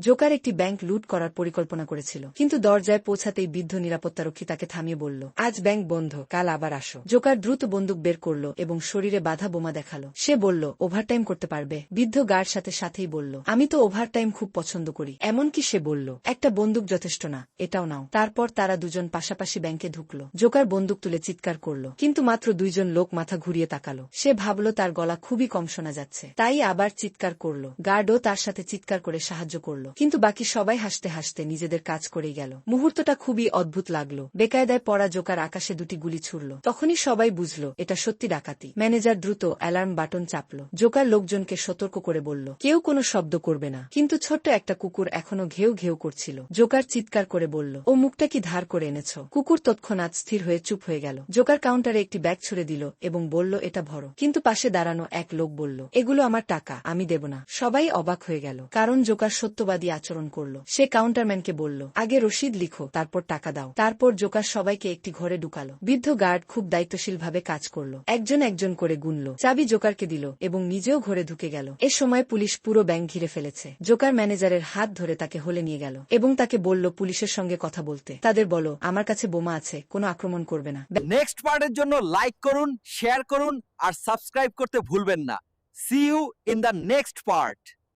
Joker একটি bank লুট করার পরিকল্পনা করেছিল, কিন্তু দরজায় পৌঁছাতেই বৃদ্ধ নিরাপত্তারক্ষী তাকে থামিয়ে বলল, আজ ব্যাংক বন্ধ, কাল আবার আসো। জোকার দ্রুত বন্দুক বের করল এবং শরীরে বাধা বোমা দেখালো। সে বলল, ওভারটাইম করতে পারবে? বৃদ্ধ গার্ড সাথেই বলল, আমি তো ওভারটাইম খুব পছন্দ করি। এমনকি সে বলল, একটা বন্দুক যথেষ্ট না, এটাও নাও। তারপর তারা দুজন পাশাপাশি ব্যাংকে ঢুকলো। জোকার বন্দুক তুলে চিৎকার করল, কিন্তু মাত্র দুইজন লোক মাথা ঘুরিয়ে তাকালো। সে ভাবল তার গলা খুবই কম শোনা যাচ্ছে, তাই আবার চিৎকার করল। গার্ডও তার সাথে চিৎকার করে সাহায্য করল, কিন্তু বাকি সবাই হাসতে হাসতে নিজেদের কাজ করেই গেল। মুহূর্তটা খুবই অদ্ভুত লাগলো। বেকায়দায় পড়া জোকার আকাশে দুটি গুলি ছুড়ল। তখনই সবাই বুঝল এটা সত্যি ডাকাতি। ম্যানেজার দ্রুত অ্যালার্ম বাটন চাপল। জোকার লোকজনকে সতর্ক করে বলল, কেউ কোনো শব্দ করবে না। কিন্তু ছোট্ট একটা কুকুর এখনো ঘেউ ঘেউ করছিল। জোকার চিৎকার করে বলল, ও মুখটা কি ধার করে এনেছ? কুকুর তৎক্ষণাৎ স্থির হয়ে চুপ হয়ে গেল। জোকার কাউন্টারে একটি ব্যাগ ছুড়ে দিল এবং বলল, এটা ভরো। কিন্তু পাশে দাঁড়ানো এক লোক বলল, এগুলো আমার টাকা, আমি দেব না। সবাই অবাক হয়ে গেল, কারণ জোকার সত্যবাদী আচরণ করল। সে কাউন্টারম্যানকে বলল, আগে রসিদ লিখো, তারপর টাকা দাও। তারপর জোকার সবাইকে একটি ঘরে ঢুকালো। বৃদ্ধ গার্ড খুব দায়িত্বশীলভাবে কাজ করল। একজন একজন করে গুনল, চাবি জোকারকে দিল এবং নিজেও ঘরে ঢুকে গেল। এ সময় পুলিশ পুরো ব্যাংক ঘিরে ফেলেছে। জোকার ম্যানেজারের হাত ধরে তাকে হলে নিয়ে গেল এবং তাকে বলল পুলিশের সঙ্গে কথা বলতে। তাদের বলো, আমার কাছে বোমা আছে, কোনো আক্রমণ করবে না। নেক্সট পার্টের জন্য লাইক করুন, শেয়ার করুন আর সাবস্ক্রাইব করতে ভুলবেন না। See you in the next part.